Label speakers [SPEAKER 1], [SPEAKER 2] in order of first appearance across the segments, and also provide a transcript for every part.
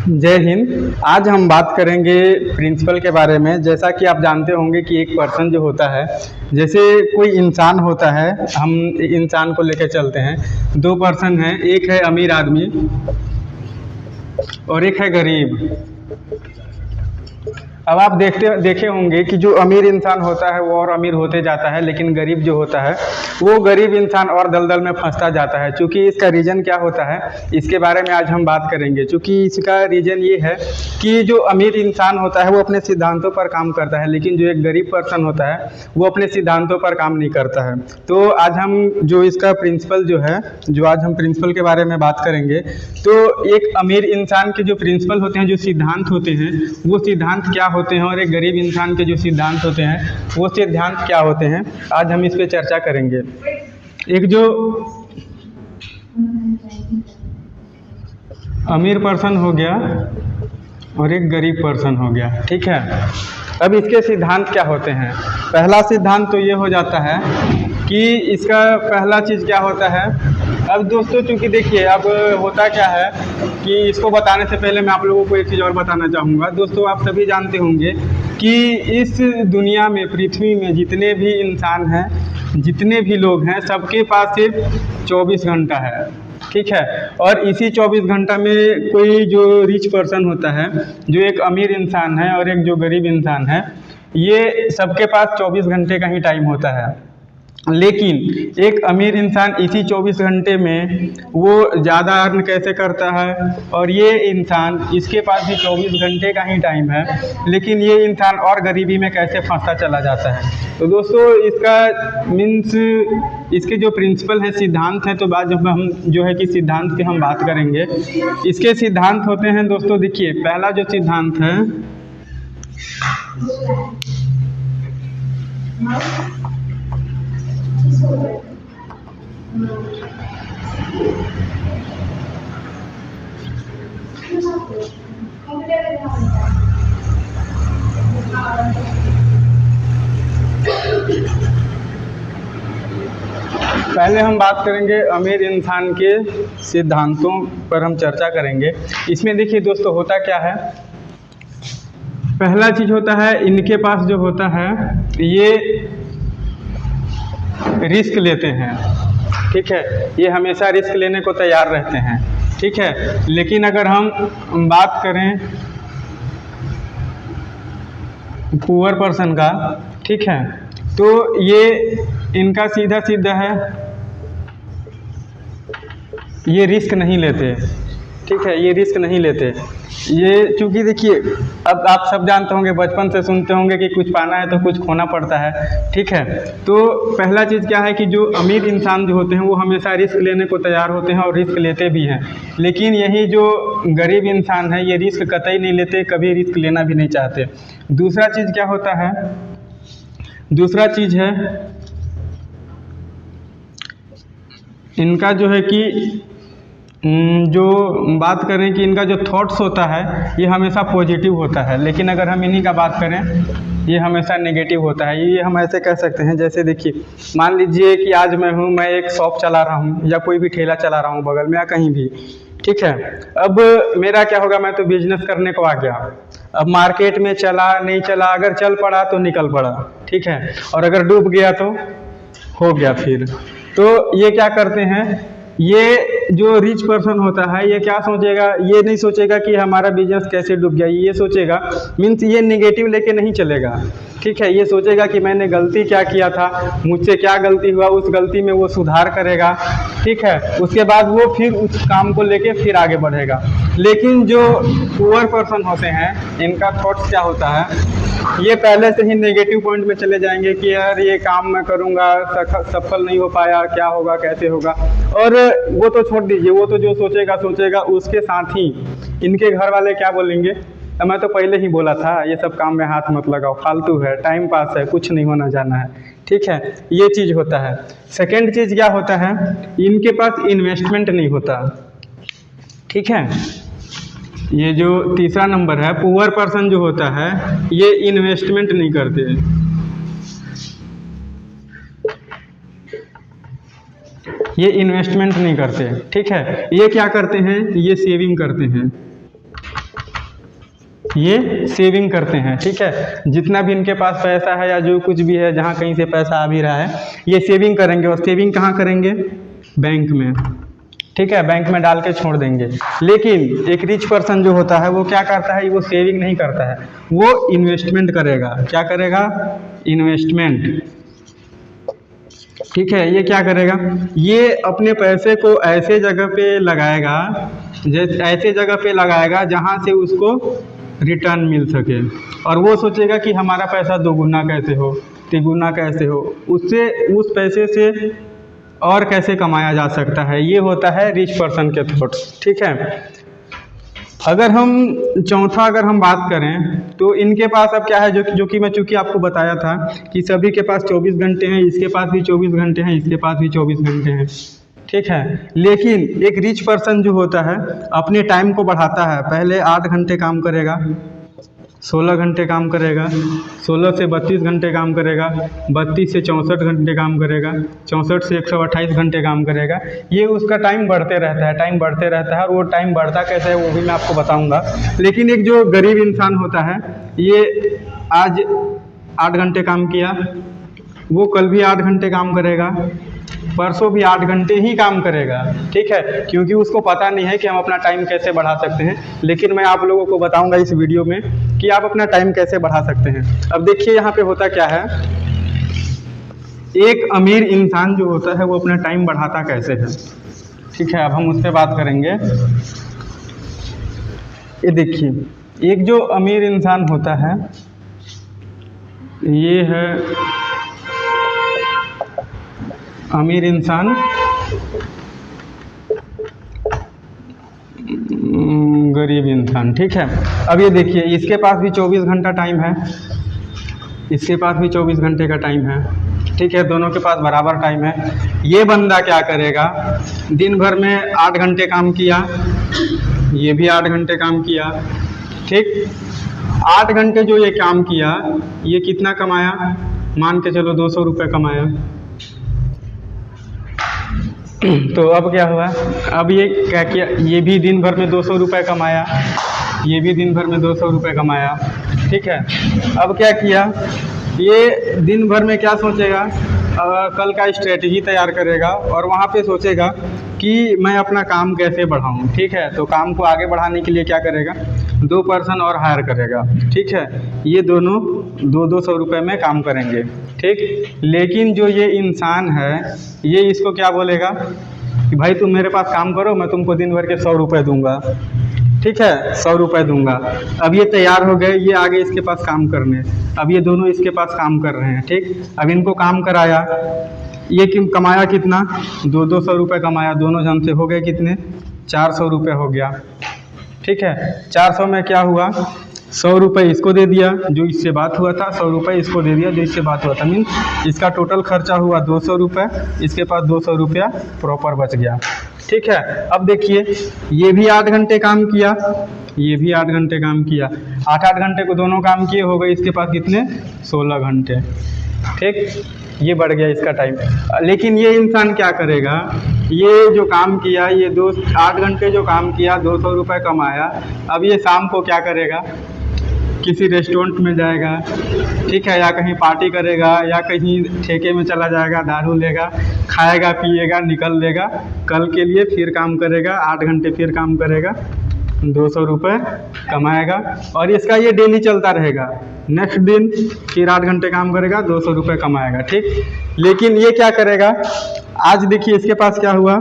[SPEAKER 1] जय हिंद। आज हम बात करेंगे प्रिंसिपल के बारे में। जैसा कि आप जानते होंगे कि एक पर्सन जो होता है, जैसे कोई इंसान होता है, हम इंसान को लेकर चलते हैं। दो पर्सन हैं, एक है अमीर आदमी और एक है गरीब। अब आप देखे होंगे कि जो अमीर इंसान होता है वो और अमीर होते जाता है, लेकिन गरीब जो होता है वो गरीब इंसान और दलदल में फंसता जाता है। चूँकि इसका रीज़न क्या होता है, इसके बारे में आज हम बात करेंगे। चूँकि इसका रीज़न ये है कि जो अमीर इंसान होता है वो अपने सिद्धांतों पर काम करता है, लेकिन जो एक गरीब पर्सन होता है वो अपने सिद्धांतों पर काम नहीं करता है। तो आज हम जो इसका प्रिंसिपल जो है, जो आज हम प्रिंसिपल के बारे में बात करेंगे, तो एक अमीर इंसान के जो प्रिंसिपल होते हैं, जो सिद्धांत होते हैं, वो सिद्धांत क्या होते हैं, और एक गरीब इंसान के जो सिद्धांत होते हैं वो सिद्धांत क्या होते हैं, आज हम इस पे चर्चा करेंगे। एक जो अमीर पर्सन हो गया और एक गरीब पर्सन हो गया, ठीक है। अब इसके सिद्धांत क्या होते हैं? पहला सिद्धांत तो ये हो जाता है कि इसका पहला चीज़ क्या होता है। अब दोस्तों चूँकि देखिए, अब होता क्या है कि इसको बताने से पहले मैं आप लोगों को एक चीज़ और बताना चाहूँगा। दोस्तों आप सभी जानते होंगे कि इस दुनिया में, पृथ्वी में जितने भी इंसान हैं, जितने भी लोग हैं, सबके पास सिर्फ 24 घंटा है, ठीक है। और इसी 24 घंटा में कोई जो रिच पर्सन होता है, जो एक अमीर इंसान है और एक जो गरीब इंसान है, ये सबके पास 24 घंटे का ही टाइम होता है। लेकिन एक अमीर इंसान इसी 24 घंटे में वो ज़्यादा अर्न कैसे करता है, और ये इंसान, इसके पास भी 24 घंटे का ही टाइम है, लेकिन ये इंसान और गरीबी में कैसे फंसता चला जाता है। तो दोस्तों इसका मीन्स, इसके जो प्रिंसिपल हैं, सिद्धांत हैं, तो बाद जब हम जो है कि सिद्धांत की हम बात करेंगे। इसके सिद्धांत होते हैं दोस्तों, देखिए पहला जो सिद्धांत है, पहले हम बात करेंगे अमीर इंसान के सिद्धांतों पर हम चर्चा करेंगे। इसमें देखिए दोस्तों होता क्या है, पहला चीज़ होता है, इनके पास जो होता है ये रिस्क लेते हैं, ठीक है। ये हमेशा रिस्क लेने को तैयार रहते हैं, ठीक है। लेकिन अगर हम बात करें पुअर पर्सन का, ठीक है, तो ये इनका सीधा सीधा है, ये रिस्क नहीं लेते, ठीक है। ये रिस्क नहीं लेते। ये चूँकि देखिए, अब आप सब जानते होंगे, बचपन से सुनते होंगे कि कुछ पाना है तो कुछ खोना पड़ता है, ठीक है। तो पहला चीज़ क्या है कि जो अमीर इंसान जो होते हैं वो हमेशा रिस्क लेने को तैयार होते हैं और रिस्क लेते भी हैं। लेकिन यही जो गरीब इंसान है, ये रिस्क कतई नहीं लेते, कभी रिस्क लेना भी नहीं चाहते। दूसरा चीज़ क्या होता है, दूसरा चीज़ है इनका जो है कि जो बात करें कि इनका जो थॉट्स होता है ये हमेशा पॉजिटिव होता है, लेकिन अगर हम इन्हीं का बात करें ये हमेशा नेगेटिव होता है। ये हम ऐसे कह सकते हैं, जैसे देखिए मान लीजिए कि आज मैं एक शॉप चला रहा हूँ या कोई भी ठेला चला रहा हूँ बगल में या कहीं भी, ठीक है। अब मेरा क्या होगा, मैं तो बिजनेस करने को आ गया। अब मार्केट में चला नहीं चला, अगर चल पड़ा तो निकल पड़ा, ठीक है, और अगर डूब गया तो हो गया फिर। तो ये क्या करते हैं, ये जो रिच पर्सन होता है ये क्या सोचेगा, ये नहीं सोचेगा कि हमारा बिजनेस कैसे डूब गया, ये सोचेगा, मीन्स ये नेगेटिव लेके नहीं चलेगा, ठीक है। ये सोचेगा कि मैंने गलती क्या किया था, मुझसे क्या गलती हुआ, उस गलती में वो सुधार करेगा, ठीक है। उसके बाद वो फिर उस काम को लेके फिर आगे बढ़ेगा। लेकिन जो पुअर पर्सन होते हैं, इनका थॉट्स क्या होता है, ये पहले से ही नेगेटिव पॉइंट में चले जाएंगे कि यार ये काम मैं करूँगा, सफल नहीं हो पाया, क्या होगा, कैसे होगा। और वो तो छोड़ दीजिए, वो तो जो सोचेगा, उसके साथ ही इनके घर वाले क्या बोलेंगे, मैं तो पहले ही बोला था ये सब काम में हाथ मत लगाओ, फालतू है, टाइम पास है, कुछ नहीं होना जाना है, ठीक है। ये चीज़ होता है। सेकेंड चीज़ क्या होता है, इनके पास इन्वेस्टमेंट नहीं होता, ठीक है। ये जो तीसरा नंबर है, पुअर पर्सन जो होता है ये इन्वेस्टमेंट नहीं करते, ये इन्वेस्टमेंट नहीं करते, ठीक है। ये क्या करते हैं, ये सेविंग करते हैं, ये सेविंग करते हैं। ठीक है, जितना भी इनके पास पैसा है या जो कुछ भी है, जहाँ कहीं से पैसा आ भी रहा है, ये सेविंग करेंगे। और सेविंग कहाँ करेंगे? बैंक में। ठीक है, बैंक में डाल के छोड़ देंगे। लेकिन एक रिच पर्सन जो होता है वो क्या करता है? वो सेविंग नहीं करता है, वो इन्वेस्टमेंट करेगा। क्या करेगा? इन्वेस्टमेंट। ठीक है, ये क्या करेगा? ये अपने पैसे को ऐसे जगह पे लगाएगा, ऐसे जगह पे लगाएगा जहाँ से उसको रिटर्न मिल सके। और वो सोचेगा कि हमारा पैसा दोगुना कैसे हो, तिगुना कैसे हो, उससे उस पैसे से और कैसे कमाया जा सकता है। ये होता है रिच पर्सन के थॉट्स। ठीक है, अगर हम चौथा अगर हम बात करें तो इनके पास अब क्या है, जो कि मैं चूँकि आपको बताया था कि सभी के पास 24 घंटे हैं, इसके पास भी 24 घंटे हैं, इसके पास भी 24 घंटे हैं। ठीक है, लेकिन एक रिच पर्सन जो होता है अपने टाइम को बढ़ाता है। पहले 8 घंटे काम करेगा, 16 घंटे काम करेगा, 16 से 32 घंटे काम करेगा, 32 से 64 घंटे काम करेगा, 64 से 128 घंटे काम करेगा। ये उसका टाइम बढ़ते रहता है, टाइम बढ़ते रहता है। और वो टाइम बढ़ता कैसे है वो भी मैं आपको बताऊंगा। लेकिन एक जो गरीब इंसान होता है, ये आज 8 घंटे काम किया, वो कल भी 8 घंटे काम करेगा, परसों भी 8 घंटे ही काम करेगा। ठीक है, क्योंकि उसको पता नहीं है कि हम अपना टाइम कैसे बढ़ा सकते हैं। लेकिन मैं आप लोगों को बताऊंगा इस वीडियो में कि आप अपना टाइम कैसे बढ़ा सकते हैं। अब देखिए यहाँ पे होता क्या है, एक अमीर इंसान जो होता है वो अपना टाइम बढ़ाता कैसे है। ठीक है, अब हम उस पर बात करेंगे। ये देखिए, एक जो अमीर इंसान होता है, ये है अमीर इंसान, गरीब इंसान। ठीक है, अब ये देखिए, इसके पास भी 24 घंटा टाइम है, इसके पास भी 24 घंटे का टाइम है। ठीक है, दोनों के पास बराबर टाइम है। ये बंदा क्या करेगा? दिन भर में 8 घंटे काम किया, ये भी 8 घंटे काम किया। ठीक, 8 घंटे जो ये काम किया, ये कितना कमाया? मान के चलो 200 रुपये कमाया। तो अब क्या हुआ? अब ये क्या किया? ये भी दिन भर में 200 रुपये कमाया, ये भी दिन भर में 200 रुपये कमाया। ठीक है, अब क्या किया? ये दिन भर में क्या सोचेगा? कल का स्ट्रेटजी तैयार करेगा और वहाँ पे सोचेगा कि मैं अपना काम कैसे बढ़ाऊँ। ठीक है, तो काम को आगे बढ़ाने के लिए क्या करेगा? 2 पर्सन और हायर करेगा। ठीक है, ये दोनों 200 रुपये में काम करेंगे। ठीक, लेकिन जो ये इंसान है, ये इसको क्या बोलेगा कि भाई तुम मेरे पास काम करो, मैं तुमको दिन भर के 100 रुपये दूंगा। ठीक है, 100 रुपये दूंगा। अब ये तैयार हो गए, ये आगे इसके पास काम करने। अब ये दोनों इसके पास काम कर रहे हैं। ठीक, अब इनको काम कराया, ये कमाया कितना? 200 रुपये कमाया। दोनों जन से हो गए कितने? 400 रुपये हो गया। ठीक है, 400 में क्या हुआ? 100 रुपये इसको दे दिया जो इससे बात हुआ था, 100 रुपये इसको दे दिया जो इससे बात हुआ था। मीन इसका टोटल खर्चा हुआ 200 रुपये, इसके पास 200 रुपया प्रॉपर बच गया। ठीक है, अब देखिए, ये भी 8 घंटे काम किया, ये भी 8 घंटे काम किया। 8-8 घंटे को दोनों काम किए, हो गए इसके पास कितने? 16 घंटे। ठीक, ये बढ़ गया इसका टाइम। लेकिन ये इंसान क्या करेगा? ये जो काम किया, ये 8 घंटे जो काम किया, 200 रुपये कमाया। अब ये शाम को क्या करेगा? किसी रेस्टोरेंट में जाएगा। ठीक है, या कहीं पार्टी करेगा, या कहीं ठेके में चला जाएगा, दारू लेगा, खाएगा, पिएगा, निकल लेगा। कल के लिए फिर काम करेगा, 8 घंटे फिर काम करेगा, 200 रुपये कमाएगा। और इसका ये डेली चलता रहेगा। नेक्स्ट दिन फिर 8 घंटे काम करेगा, 200 रुपये कमाएगा। ठीक, लेकिन ये क्या करेगा? आज देखिए इसके पास क्या हुआ?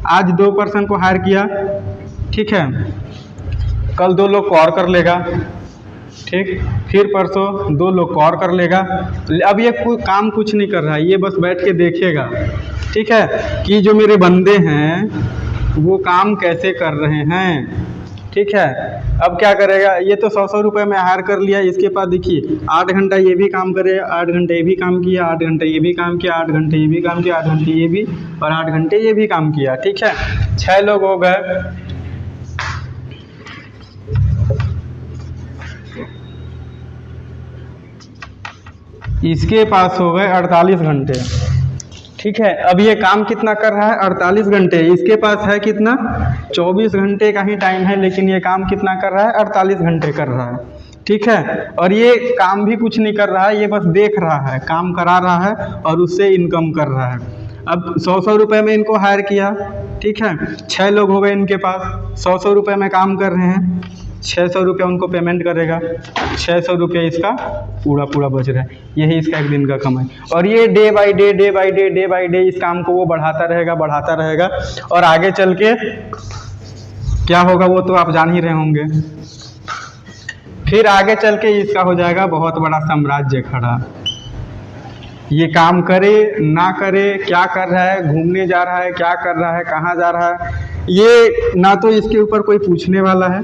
[SPEAKER 1] आज 2 पर्सन को हायर किया। ठीक है, कल 2 लोग को और कर लेगा। ठीक, फिर परसों 2 लोग को और कर लेगा। अब ये काम कुछ नहीं कर रहा है, ये बस बैठ के देखेगा। ठीक है, कि जो मेरे बंदे हैं वो काम कैसे कर रहे हैं। ठीक है, अब क्या करेगा? ये तो 100 रुपये में हायर कर लिया। इसके पास देखिए 8 घंटा ये भी काम करे, 8 घंटे ये भी काम किया, 8 घंटे ये भी काम किया, 8 घंटे ये भी काम किया, 8 घंटे ये भी, और 8 घंटे ये भी काम किया। ठीक है, 6 लोग हो गए। इसके पास हो गए 48 घंटे। ठीक। ठीक है। अब ये काम कितना कर रहा है, 48 घंटे। इसके पास है कितना, 24 घंटे का ही टाइम है, लेकिन ये काम कितना कर रहा है, 48 घंटे कर रहा है। ठीक है। और ये काम भी कुछ नहीं कर रहा है, ये बस देख रहा है, काम करा रहा है और उससे इनकम कर रहा है। अब 100 रुपये में इनको हायर किया, ठीक है, 6 लोग हो गए इनके पास, 100 रुपये में काम कर रहे हैं, 600 रुपये उनको पेमेंट करेगा, 600 रुपये इसका पूरा बच रहा है। यही इसका एक दिन का कमाई। और ये डे बाय डे इस काम को वो बढ़ाता रहेगा और आगे चल के क्या होगा वो तो आप जान ही रहे होंगे। फिर आगे चल के इसका हो जाएगा बहुत बड़ा साम्राज्य खड़ा। ये काम करे ना करे, क्या कर रहा है, घूमने जा रहा है, क्या कर रहा है, कहाँ जा रहा है, ये ना तो इसके ऊपर कोई पूछने वाला है,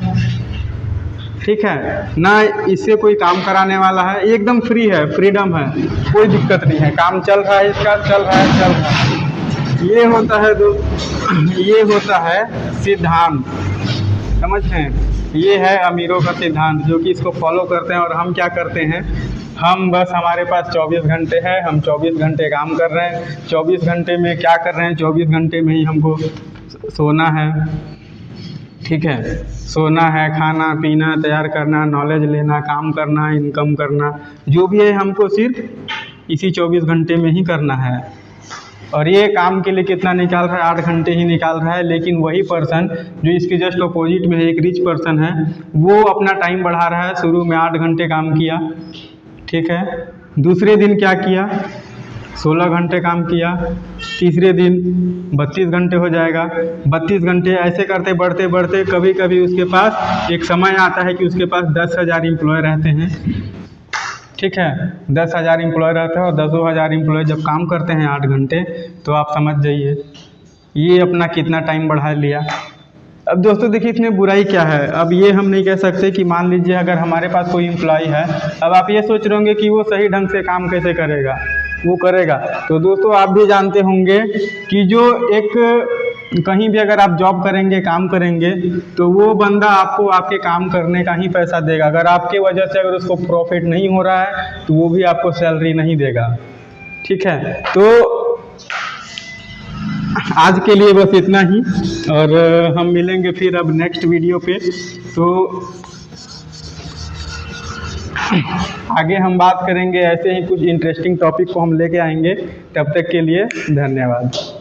[SPEAKER 1] ठीक है, ना इससे कोई काम कराने वाला है, एकदम फ्री है, फ्रीडम है, कोई दिक्कत नहीं है, काम चल रहा है इसका, चल रहा है। ये होता है सिद्धांत, समझ रहे हैं। ये है अमीरों का सिद्धांत, जो कि इसको फॉलो करते हैं। और हम क्या करते हैं, हम बस, हमारे पास 24 घंटे है, हम 24 घंटे काम कर रहे हैं। 24 घंटे में क्या कर रहे हैं, 24 घंटे में ही हमको सोना है, ठीक है, सोना है, खाना पीना, तैयार करना, नॉलेज लेना, काम करना, इनकम करना, जो भी है हमको सिर्फ इसी 24 घंटे में ही करना है। और ये काम के लिए कितना निकाल रहा है, 8 घंटे ही निकाल रहा है। लेकिन वही पर्सन जो इसके जस्ट अपोजिट में है, एक रिच पर्सन है, वो अपना टाइम बढ़ा रहा है। शुरू में 8 घंटे काम किया, ठीक है, दूसरे दिन क्या किया, 16 घंटे काम किया, तीसरे दिन 32 घंटे हो जाएगा। 32 घंटे ऐसे करते बढ़ते कभी कभी उसके पास एक समय आता है कि उसके पास 10,000 एम्प्लॉय रहते हैं, ठीक है, 10,000 एम्प्लॉय रहते हैं। और 10,000 एम्प्लॉय जब काम करते हैं 8 घंटे, तो आप समझ जाइए ये अपना कितना टाइम बढ़ा लिया। अब दोस्तों देखिए, इसमें बुराई क्या है। अब ये हम नहीं कह सकते कि मान लीजिए अगर हमारे पास कोई एम्प्लॉय है, अब आप ये सोच रहे होंगे कि वो सही ढंग से काम कैसे करेगा, वो करेगा। तो दोस्तों आप भी जानते होंगे कि जो एक कहीं भी अगर आप जॉब करेंगे, काम करेंगे, तो वो बंदा आपको आपके काम करने का ही पैसा देगा। अगर आपके वजह से अगर उसको प्रॉफिट नहीं हो रहा है, तो वो भी आपको सैलरी नहीं देगा, ठीक है। तो आज के लिए बस इतना ही, और हम मिलेंगे फिर अब नेक्स्ट वीडियो पे। तो आगे हम बात करेंगे, ऐसे ही कुछ इंटरेस्टिंग टॉपिक को हम लेके आएंगे। तब तक के लिए धन्यवाद।